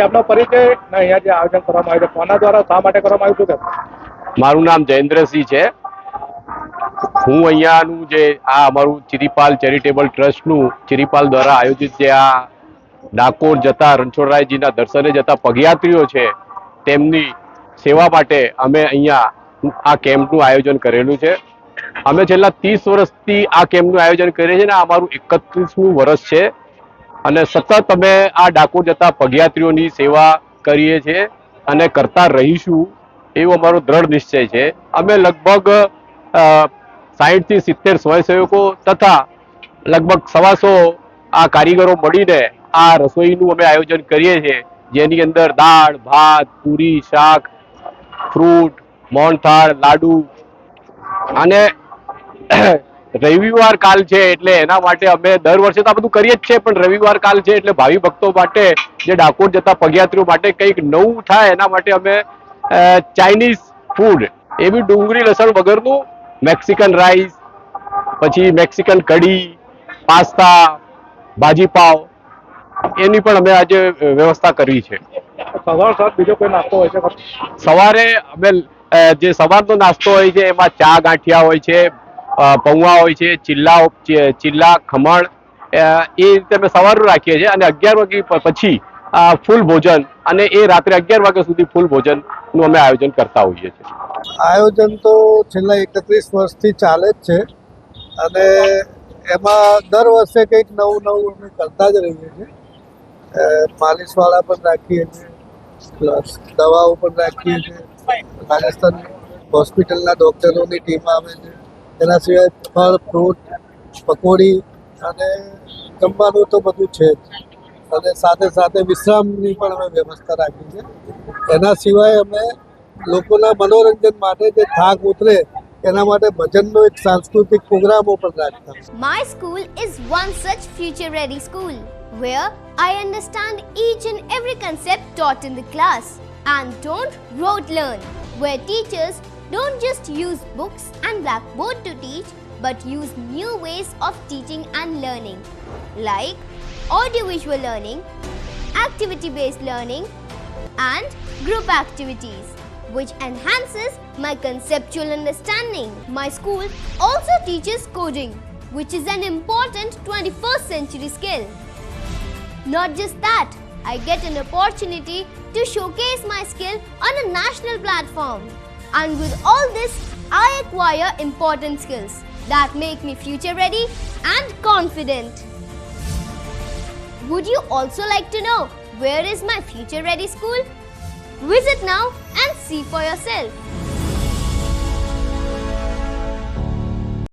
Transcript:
આપનો પરિચય ને અહીંયા જે આયોજન કરવામાં આવ્યું છે કોના દ્વારા શા માટે કરવામાં આવ્યું છે? મારું નામ જયેન્દ્રસિંહ છે. હું અહીંયાનું જે આ અમારું ચિરીપાલ ચેરિટેબલ ટ્રસ્ટનું ચિરીપાલ દ્વારા આયોજિત જે આ ડાકોર જતા રણછોડરાયજીના દર્શને જતા પગયાત્રીઓ છે તેમની સેવા માટે અમે અહીંયા આ કેમ્પનું આયોજન કરેલું છે. અમે છેલ્લા 30 વર્ષથી આ કેમ્પનું આયોજન કરીએ છીએ ને આ અમારું 31મું વર્ષ છે અને સતત અમે આ ડાકોર જતા પગયાત્રીઓની સેવા કરીએ છીએ અને કરતા રહીશું એવો અમારો દ્રઢ નિશ્ચય છે. અમે લગભગ 60 થી 70 સ્વયંસેવકો તથા લગભગ 125 આ કારીગરો મળીને આ રસોઈનું અમે આયોજન કરીએ છીએ, જેની અંદર દાળ, ભાત, પૂરી, શાક, ફ્રૂટ, મોહનથાળ, લાડુ અને રવિવાર કાલ છે એટલે એના માટે અમે દર વર્ષે તો આ બધું કરીએ જ છે, પણ રવિવાર કાલ છે એટલે ભાવિ ભક્તો માટે જે ડાકોર જતા પગયાત્રીઓ માટે કંઈક નવું થાય એના માટે અમે ચાઇનીઝ ફૂડ એવી ડુંગળી લસણ વગરનું મેક્સિકન રાઈસ, પછી મેક્સિકન કઢી, પાસ્તા, ભાજી પાવ એની પણ અમે આજે વ્યવસ્થા કરી છે. સવાર સાંજ બીજો કોઈ નાસ્તો હોય છે? સવારે અમે જે સવારનો નાસ્તો હોય છે એમાં ચા ગાંઠિયા હોય છે, પૌવા હોય છે, ચીલા ખમણ એ રીતે અમે સવારનું રાખીએ છીએ અને 11 વાગ્યા પછી ફૂલ ભોજન અને એ રાત્રે 11 વાગ્યા સુધી ફૂલ ભોજનનું અમે આયોજન કરતા હોઈએ છીએ. આયોજન તો છેલ્લા 31 વર્ષથી ચાલે જ છે અને એમાં દર વર્ષે કંઈક નવું અમે કરતા જ રહીએ છીએ. માલિશવાળા પણ રાખીએ છીએ, પ્લસ દવાઓ પણ રાખીએ છીએ. રાજસ્થાન હોસ્પિટલના ડૉક્ટરોની ટીમ આવે છે. એના સિવાય ફળ, ફ્રૂટ, પકોડી અને જમવાનું તો બધું છે જ અને સાથે સાથે વિશ્રામની પણ અમે વ્યવસ્થા રાખી છે. એના સિવાય અમે લોકોના મનોરંજન માટે જે થાક ઉતરે એના માટે ભજનનો એક સાંસ્કૃતિક પ્રોગ્રામો પણ રાખતા. My school is one such future ready school where I understand each and every concept taught in the class and don't rote learn, where teachers don't just use books and blackboard to teach but use new ways of teaching and learning like audiovisual learning, activity based learning and group activities, which enhances my conceptual understanding. My school also teaches coding, which is an important 21st century skill. Not just that, I get an opportunity to showcase my skill on a national platform. And with all this, I acquire important skills that make me future ready and confident. Would you also like to know where is my future ready school? Visit now and see for yourself.